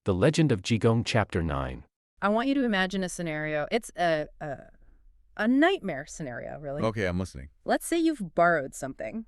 The Legend of Jigong Chapter 9. I want you to imagine a scenario. It's a nightmare scenario, really. Okay, I'm listening. Let's say you've borrowed something.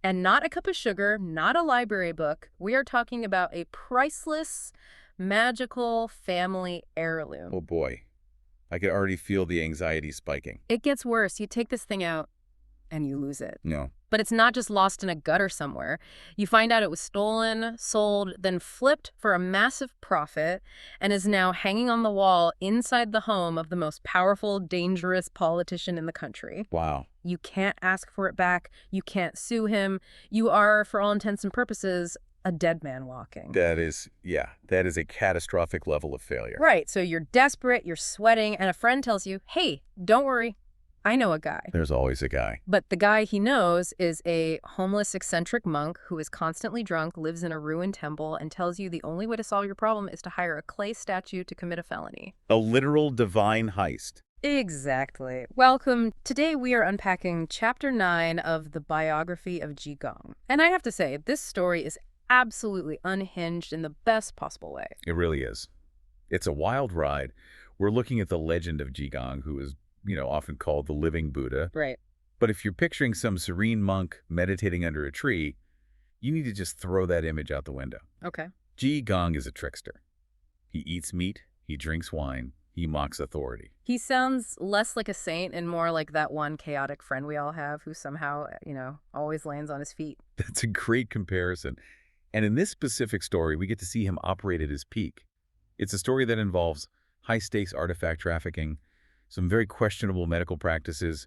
And not a cup of sugar, not a library book. We are talking about a priceless, magical family heirloom. Oh boy. I could already feel the anxiety spiking. It gets worse. You take this thing out and you lose it. No. But it's not just lost in a gutter somewhere. You find out it was stolen, sold, then flipped for a massive profit, and is now hanging on the wall inside the home of the most powerful, dangerous politician in the country. Wow. You can't ask for it back. You can't sue him. You are, for all intents and purposes, a dead man walking. That is a catastrophic level of failure. Right. So you're desperate, you're sweating, and a friend tells you, hey, don't worry. I know a guy. There's always a guy. But the guy he knows is a homeless, eccentric monk who is constantly drunk, lives in a ruined temple, and tells you the only way to solve your problem is to hire a clay statue to commit a felony. A literal divine heist. Exactly. Welcome. Today we are unpacking Chapter 9 of the biography of Jigong. And I have to say, this story is absolutely unhinged in the best possible way. It really is. It's a wild ride. We're looking at the legend of Jigong, who is often called the living Buddha. Right. But if you're picturing some serene monk meditating under a tree, you need to just throw that image out the window. Okay. Jigong is a trickster. He eats meat, he drinks wine, he mocks authority. He sounds less like a saint and more like that one chaotic friend we all have who somehow, always lands on his feet. That's a great comparison. And in this specific story, we get to see him operate at his peak. It's a story that involves high-stakes artifact trafficking, some very questionable medical practices,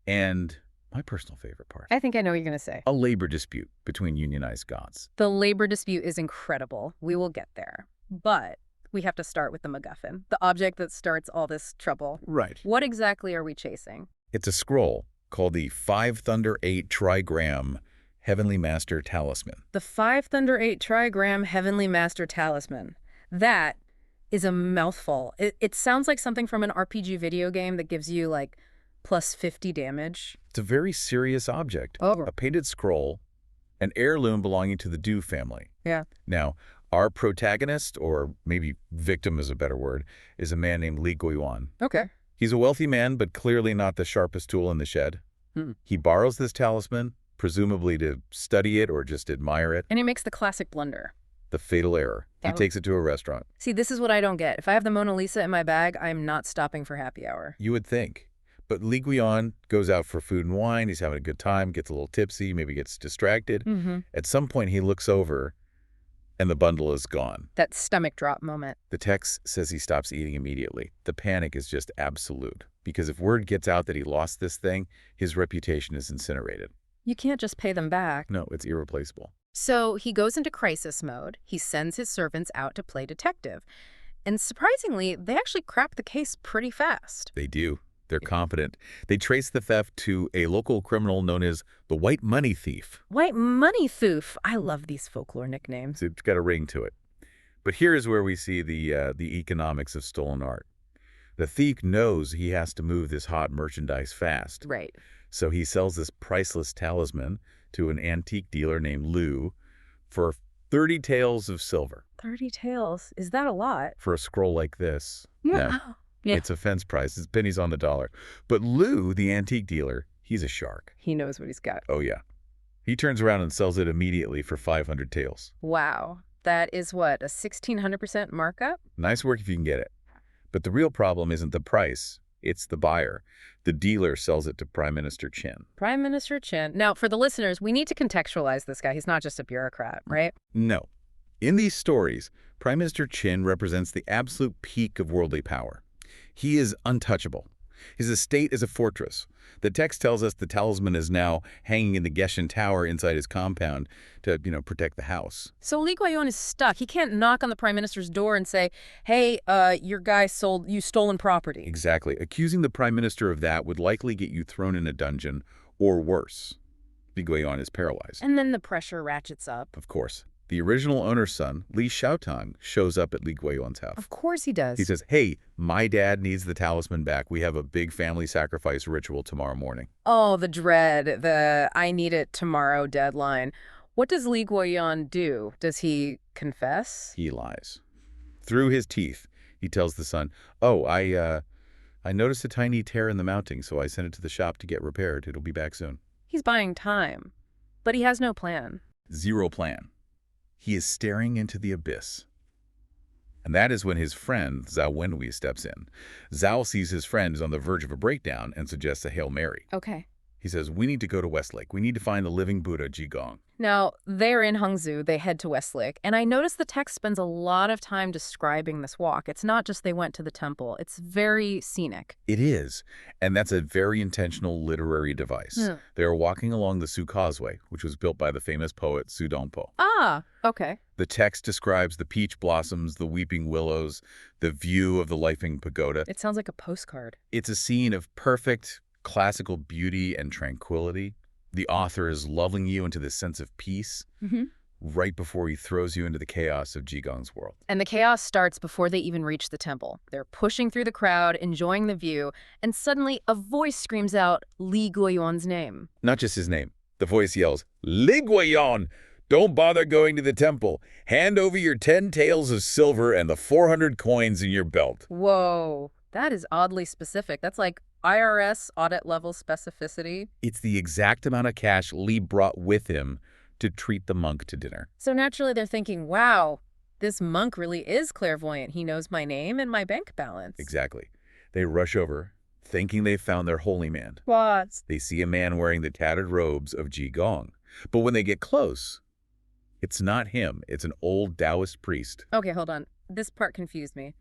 and my personal favorite part. I think I know what you're going to say. A labor dispute between unionized gods. The labor dispute is incredible. We will get there. But we have to start with the MacGuffin, the object that starts all this trouble. Right. What exactly are we chasing? It's a scroll called the 5 Thunder 8 Trigram Heavenly Master Talisman. The 5 Thunder 8 Trigram Heavenly Master Talisman. That is a mouthful. It sounds like something from an RPG video game that gives you, like, plus 50 damage. It's a very serious object. Oh. A painted scroll, an heirloom belonging to the Du family. Yeah. Now, our protagonist, or maybe victim is a better word, is a man named Li Guiyuan. Okay. He's a wealthy man, but clearly not the sharpest tool in the shed. He borrows this talisman, presumably to study it or just admire it. And he makes the classic blunder. The fatal error. He takes it to a restaurant. See, this is what I don't get. If I have the Mona Lisa in my bag, I'm not stopping for happy hour. You would think. But Li Guiyuan goes out for food and wine. He's having a good time, gets a little tipsy, maybe gets distracted. At some point, he looks over, and the bundle is gone. That stomach drop moment. The text says he stops eating immediately. The panic is just absolute. Because if word gets out that he lost this thing, his reputation is incinerated. You can't just pay them back. No, it's irreplaceable. So he goes into crisis mode. He sends his servants out to play detective. And surprisingly, they actually crack the case pretty fast. They do. They're competent. They trace the theft to a local criminal known as the White Money Thief. White Money Thief. I love these folklore nicknames. It's got a ring to it. But here is where we see the economics of stolen art. The thief knows he has to move this hot merchandise fast. Right. So he sells this priceless talisman to an antique dealer named Lu for 30 taels of silver. 30 taels. Is that a lot? For a scroll like this. Yeah. No, it's a fence price. It's pennies on the dollar. But Lu, the antique dealer, he's a shark. He knows what he's got. Oh, yeah. He turns around and sells it immediately for 500 taels. Wow. That is what, a 1,600% markup? Nice work if you can get it. But the real problem isn't the price. It's the buyer. The dealer sells it to Prime Minister Chen. Prime Minister Chen. Now, for the listeners, we need to contextualize this guy. He's not just a bureaucrat, right? No. In these stories, Prime Minister Chen represents the absolute peak of worldly power. He is untouchable. His estate is a fortress. The text tells us the talisman is now hanging in the Geshen Tower inside his compound to, protect the house. So Li Guiyuan is stuck. He can't knock on the prime minister's door and say, hey, your guy sold you stolen property. Exactly. Accusing the prime minister of that would likely get you thrown in a dungeon or worse. Li Guiyuan is paralyzed. And then the pressure ratchets up. Of course. The original owner's son, Li Xiaotong, shows up at Li Guiyuan's house. Of course he does. He says, hey, my dad needs the talisman back. We have a big family sacrifice ritual tomorrow morning. Oh, the dread, the I need it tomorrow deadline. What does Li Guiyuan do? Does he confess? He lies. Through his teeth, he tells the son, "Oh, I noticed a tiny tear in the mounting, so I sent it to the shop to get repaired. It'll be back soon." He's buying time, but he has no plan. Zero plan. He is staring into the abyss. And that is when his friend, Zhao Wenwei, steps in. Zhao sees his friend is on the verge of a breakdown and suggests a Hail Mary. Okay. He says, "We need to go to Westlake. We need to find the living Buddha, Jigong." Now, they're in Hangzhou, they head to Westlake, and I notice the text spends a lot of time describing this walk. It's not just they went to the temple. It's very scenic. It is, and that's a very intentional literary device. They are walking along the Su Causeway, which was built by the famous poet Su Dongpo. Ah, okay. The text describes the peach blossoms, the weeping willows, the view of the Lifeng Pagoda. It sounds like a postcard. It's a scene of perfect classical beauty and tranquility. The author is lulling you into this sense of peace right before he throws you into the chaos of Jigong's world. And the chaos starts before they even reach the temple. They're pushing through the crowd, enjoying the view, and suddenly a voice screams out Li Guiyuan's name. Not just his name. The voice yells, "Li Guiyuan! Don't bother going to the temple. Hand over your 10 taels of silver and the 400 coins in your belt." Whoa, that is oddly specific. That's like IRS audit-level specificity. It's the exact amount of cash Li brought with him to treat the monk to dinner. So naturally they're thinking, wow, this monk really is clairvoyant. He knows my name and my bank balance. Exactly. They rush over, thinking they've found their holy man. What? They see a man wearing the tattered robes of Jigong. But when they get close, it's not him. It's an old Taoist priest. Okay, hold on. This part confused me.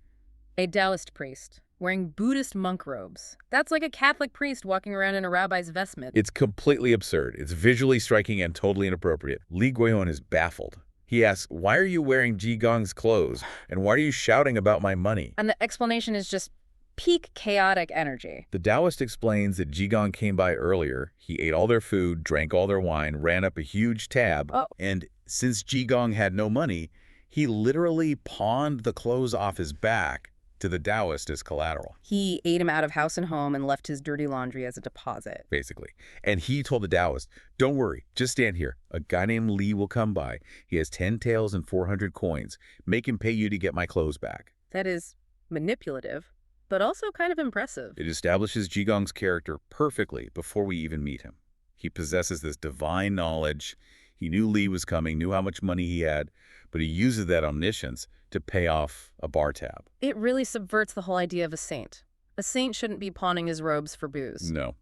A Taoist priest wearing Buddhist monk robes. That's like a Catholic priest walking around in a rabbi's vestment. It's completely absurd. It's visually striking and totally inappropriate. Li Guiyuan is baffled. He asks, "Why are you wearing Jigong's clothes? And why are you shouting about my money?" And the explanation is just peak chaotic energy. The Taoist explains that Jigong came by earlier. He ate all their food, drank all their wine, ran up a huge tab, and since Jigong had no money, he literally pawned the clothes off his back to the Taoist as collateral. He ate him out of house and home and left his dirty laundry as a deposit. Basically. And he told the Taoist, "Don't worry, just stand here. A guy named Li will come by. He has 10 taels and 400 coins. Make him pay you to get my clothes back." That is manipulative, but also kind of impressive. It establishes Jigong's character perfectly before we even meet him. He possesses this divine knowledge. He knew Li was coming, knew how much money he had, but he uses that omniscience to pay off a bar tab. It really subverts the whole idea of a saint. A saint shouldn't be pawning his robes for booze. No.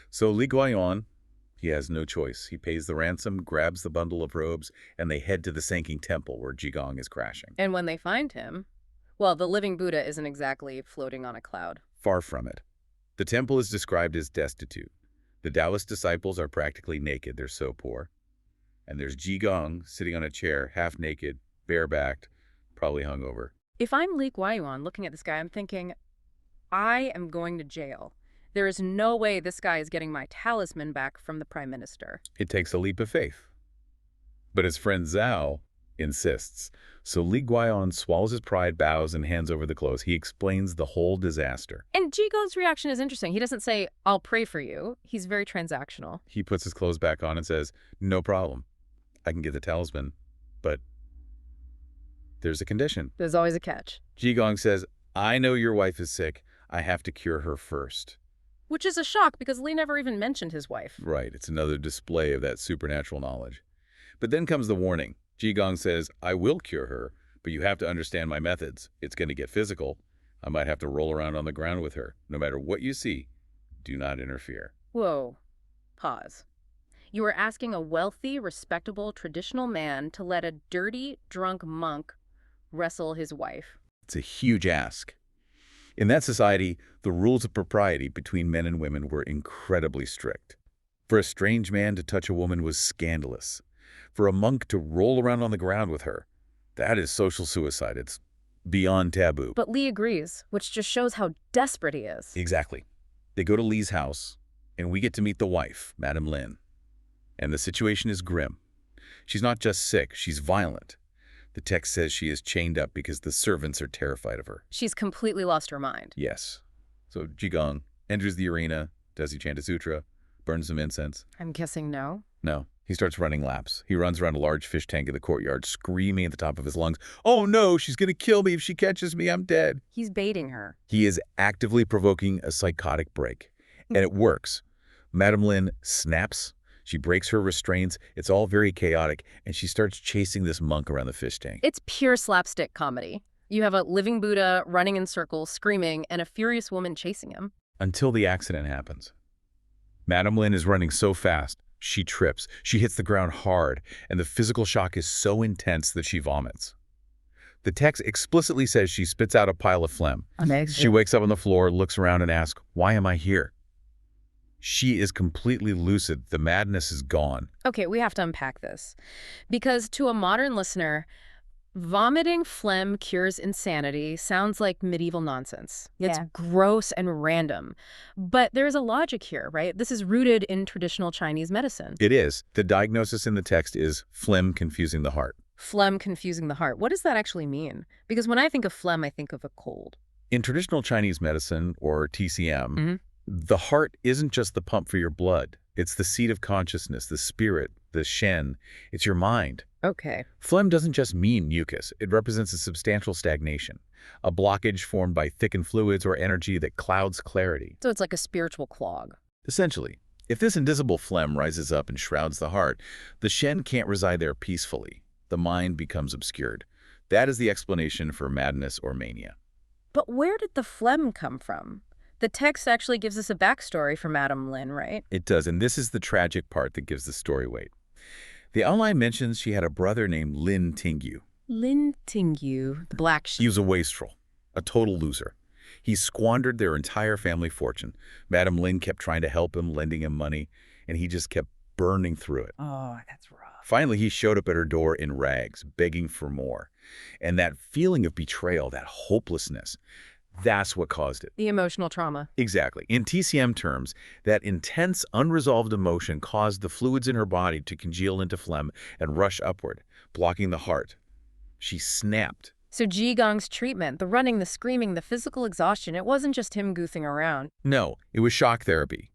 So Li Guiyuan, he has no choice. He pays the ransom, grabs the bundle of robes, and they head to the sinking temple where Jigong is crashing. And when they find him, well, the living Buddha isn't exactly floating on a cloud. Far from it. The temple is described as destitute. The Taoist disciples are practically naked. They're so poor. And there's Jigong sitting on a chair, half naked, barebacked, probably hungover. If I'm Li Guiyuan looking at this guy, I'm thinking, I am going to jail. There is no way this guy is getting my talisman back from the prime minister. It takes a leap of faith. But his friend Zhao insists. So Li Guiyuan swallows his pride, bows, and hands over the clothes. He explains the whole disaster. And Jigong's reaction is interesting. He doesn't say, "I'll pray for you." He's very transactional. He puts his clothes back on and says, "No problem. I can get the talisman, but there's a condition." There's always a catch. Jigong says, "I know your wife is sick. I have to cure her first." Which is a shock because Li never even mentioned his wife. Right. It's another display of that supernatural knowledge. But then comes the warning. Jigong says, "I will cure her, but you have to understand my methods. It's going to get physical. I might have to roll around on the ground with her. No matter what you see, do not interfere." Whoa. Pause. You are asking a wealthy, respectable, traditional man to let a dirty, drunk monk wrestle his wife. It's a huge ask. In that society, the rules of propriety between men and women were incredibly strict. For a strange man to touch a woman was scandalous. For a monk to roll around on the ground with her, that is social suicide. It's beyond taboo. But Li agrees, which just shows how desperate he is. Exactly. They go to Li's house, and we get to meet the wife, Madame Lin. And the situation is grim. She's not just sick, she's violent. The text says she is chained up because the servants are terrified of her. She's completely lost her mind. Yes. So Jigong enters the arena. Does he chant a sutra? burn some incense? I'm guessing no. No. He starts running laps. He runs around a large fish tank in the courtyard, screaming at the top of his lungs, "Oh no, she's going to kill me. If she catches me, I'm dead." He's baiting her. He is actively provoking a psychotic break. And it works. Madame Lin snaps. She breaks her restraints. It's all very chaotic, and she starts chasing this monk around the fish tank. It's pure slapstick comedy. You have a living Buddha running in circles, screaming, and a furious woman chasing him. Until the accident happens. Madame Lin is running so fast, she trips. She hits the ground hard, and the physical shock is so intense that she vomits. The text explicitly says she spits out a pile of phlegm. Amazing. She wakes up on the floor, looks around, and asks, "Why am I here?" She is completely lucid. The madness is gone. Okay, we have to unpack this. Because to a modern listener, vomiting phlegm cures insanity sounds like medieval nonsense. It's gross and random. But there's a logic here, right? This is rooted in traditional Chinese medicine. It is. The diagnosis in the text is phlegm confusing the heart. Phlegm confusing the heart. What does that actually mean? Because when I think of phlegm, I think of a cold. In traditional Chinese medicine, or TCM, the heart isn't just the pump for your blood. It's the seat of consciousness, the spirit, the shen. It's your mind. Okay. Phlegm doesn't just mean mucus. It represents a substantial stagnation, a blockage formed by thickened fluids or energy that clouds clarity. So it's like a spiritual clog. Essentially, if this invisible phlegm rises up and shrouds the heart, the shen can't reside there peacefully. The mind becomes obscured. That is the explanation for madness or mania. But where did the phlegm come from? The text actually gives us a backstory for Madame Lin, right? It does, and this is the tragic part that gives the story weight. The outline mentions she had a brother named Lin Tingyu. Lin Tingyu, the black sheep. He was a wastrel, a total loser. He squandered their entire family fortune. Madame Lin kept trying to help him, lending him money, and he just kept burning through it. Oh, that's rough. Finally, he showed up at her door in rags, begging for more. And that feeling of betrayal, that hopelessness, that's what caused it. The emotional trauma. Exactly. In TCM terms, that intense, unresolved emotion caused the fluids in her body to congeal into phlegm and rush upward, blocking the heart. She snapped. So Jigong's treatment, the running, the screaming, the physical exhaustion, it wasn't just him goofing around. No, it was shock therapy.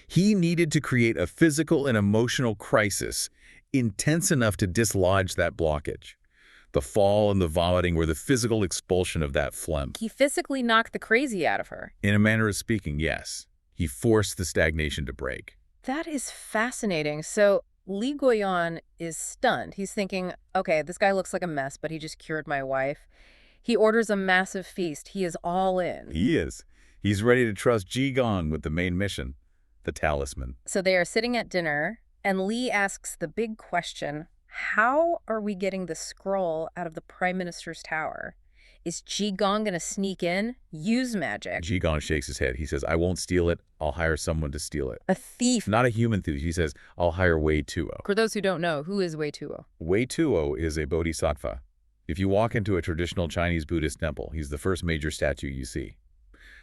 He needed to create a physical and emotional crisis intense enough to dislodge that blockage. The fall and the vomiting were the physical expulsion of that phlegm. He physically knocked the crazy out of her. In a manner of speaking, yes. He forced the stagnation to break. That is fascinating. So Li Guoyan is stunned. He's thinking, okay, this guy looks like a mess, but he just cured my wife. He orders a massive feast. He is all in. He is. He's ready to trust Jigong with the main mission, the talisman. So they are sitting at dinner, and Li asks the big question, how are we getting the scroll out of the Prime Minister's tower? Is Jigong going to sneak in, use magic? Jigong shakes his head. He says, "I won't steal it. I'll hire someone to steal it." A thief. Not a human thief. He says, "I'll hire Weituo." For those who don't know, who is Weituo? Weituo is a Bodhisattva. If you walk into a traditional Chinese Buddhist temple, he's the first major statue you see.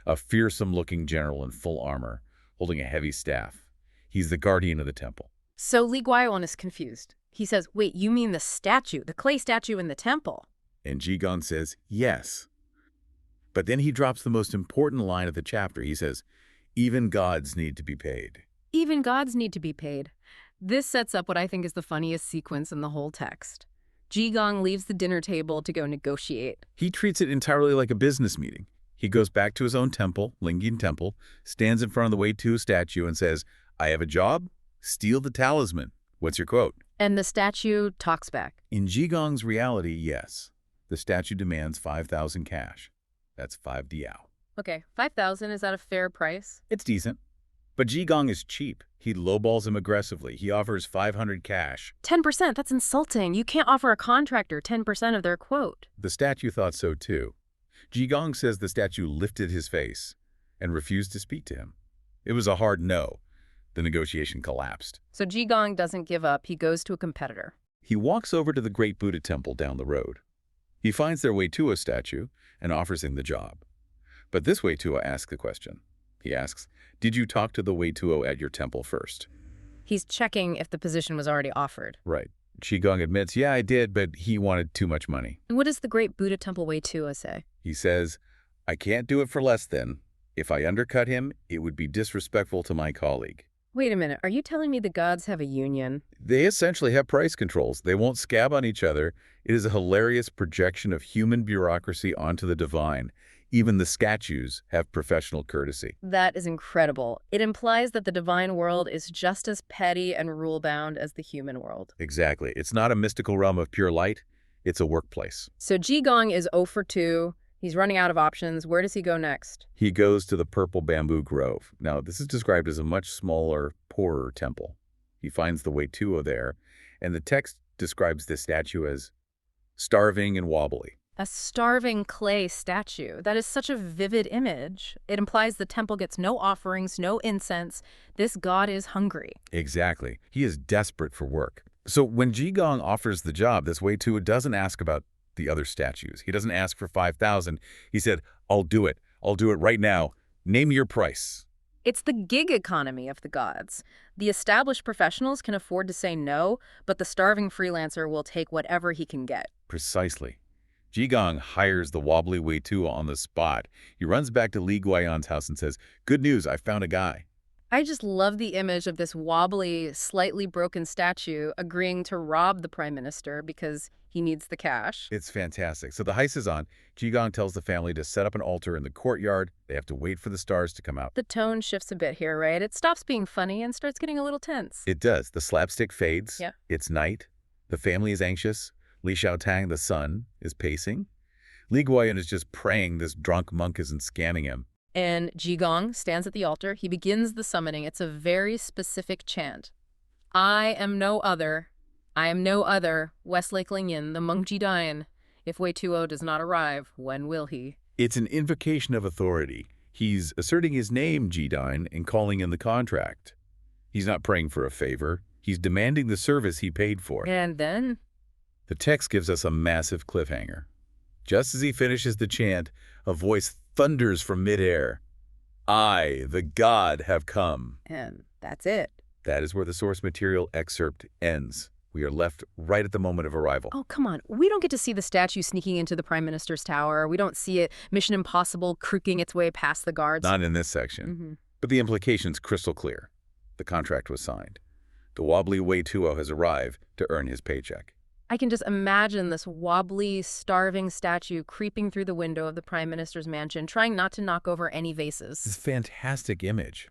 A fearsome-looking general in full armor, holding a heavy staff. He's the guardian of the temple. So Li Guoyan is confused. He says, wait, you mean the statue, the clay statue in the temple? And Jigong says, yes. But then he drops the most important line of the chapter. He says, even gods need to be paid. Even gods need to be paid. This sets up what I think is the funniest sequence in the whole text. Jigong leaves the dinner table to go negotiate. He treats it entirely like a business meeting. He goes back to his own temple, Lingyin Temple, stands in front of the Weituo statue and says, I have a job, steal the talisman. What's your quote? And the statue talks back. In Jigong's reality, yes. The statue demands 5,000 cash. That's 5 diao. Okay, 5,000, is that a fair price? It's decent. But Jigong is cheap. He lowballs him aggressively. He offers 500 cash. 10%, that's insulting. You can't offer a contractor 10% of their quote. The statue thought so too. Jigong says the statue lifted his face and refused to speak to him. It was a hard no. The negotiation collapsed. So Jigong doesn't give up. He goes to a competitor. He walks over to the great Buddha temple down the road. He finds their Weituo statue and offers him the job. But this Weituo asks the question. He asks, did you talk to the Weituo at your temple first? He's checking if the position was already offered. Right. Jigong admits, yeah, I did, but he wanted too much money. And what does the great Buddha temple Weituo say? He says, I can't do it for less than. If I undercut him, it would be disrespectful to my colleague. Wait a minute, are you telling me the gods have a union? They essentially have price controls. They won't scab on each other. It is a hilarious projection of human bureaucracy onto the divine. Even the statues have professional courtesy. That is incredible. It implies that the divine world is just as petty and rule-bound as the human world. Exactly. It's not a mystical realm of pure light. It's a workplace. So Jigong is 0 for 2. He's running out of options. Where does he go next? He goes to the purple bamboo grove. Now, this is described as a much smaller, poorer temple. He finds the Weituo there, and the text describes this statue as starving and wobbly. A starving clay statue. That is such a vivid image. It implies the temple gets no offerings, no incense. This god is hungry. Exactly. He is desperate for work. So when Jigong offers the job, this Weituo doesn't ask about the other statues. He doesn't ask for 5,000. He said, I'll do it. I'll do it right now. Name your price. It's the gig economy of the gods. The established professionals can afford to say no, but the starving freelancer will take whatever he can get. Precisely. Jigong hires the wobbly Weituo on the spot. He runs back to Li Guiyan's house and says, good news, I found a guy. I just love the image of this wobbly, slightly broken statue agreeing to rob the prime minister because he needs the cash. It's fantastic. So the heist is on. Jigong tells the family to set up an altar in the courtyard. They have to wait for the stars to come out. The tone shifts a bit here, right? It stops being funny and starts getting a little tense. It does. The slapstick fades. Yeah. It's night. The family is anxious. Li Xiaotang, the son, is pacing. Li Guiyan is just praying this drunk monk isn't scamming him. And Jigong stands at the altar. He begins the summoning. It's a very specific chant. I am no other. I am no other. Westlake Lingyan, the monk Jidayan. If Weituo does not arrive, when will he? It's an invocation of authority. He's asserting his name, Jidayan, and calling in the contract. He's not praying for a favor. He's demanding the service he paid for. And then? The text gives us a massive cliffhanger. Just as he finishes the chant, a voice thunders from midair. I, the god, have come. And that's it. That is where the source material excerpt ends. We are left right at the moment of arrival. Oh, come on. We don't get to see the statue sneaking into the prime minister's tower. We don't see it, Mission Impossible, creaking its way past the guards. Not in this section. But the implication's crystal clear. The contract was signed. The wobbly Weituo has arrived to earn his paycheck. I can just imagine this wobbly, starving statue creeping through the window of the prime minister's mansion, trying not to knock over any vases. This fantastic image.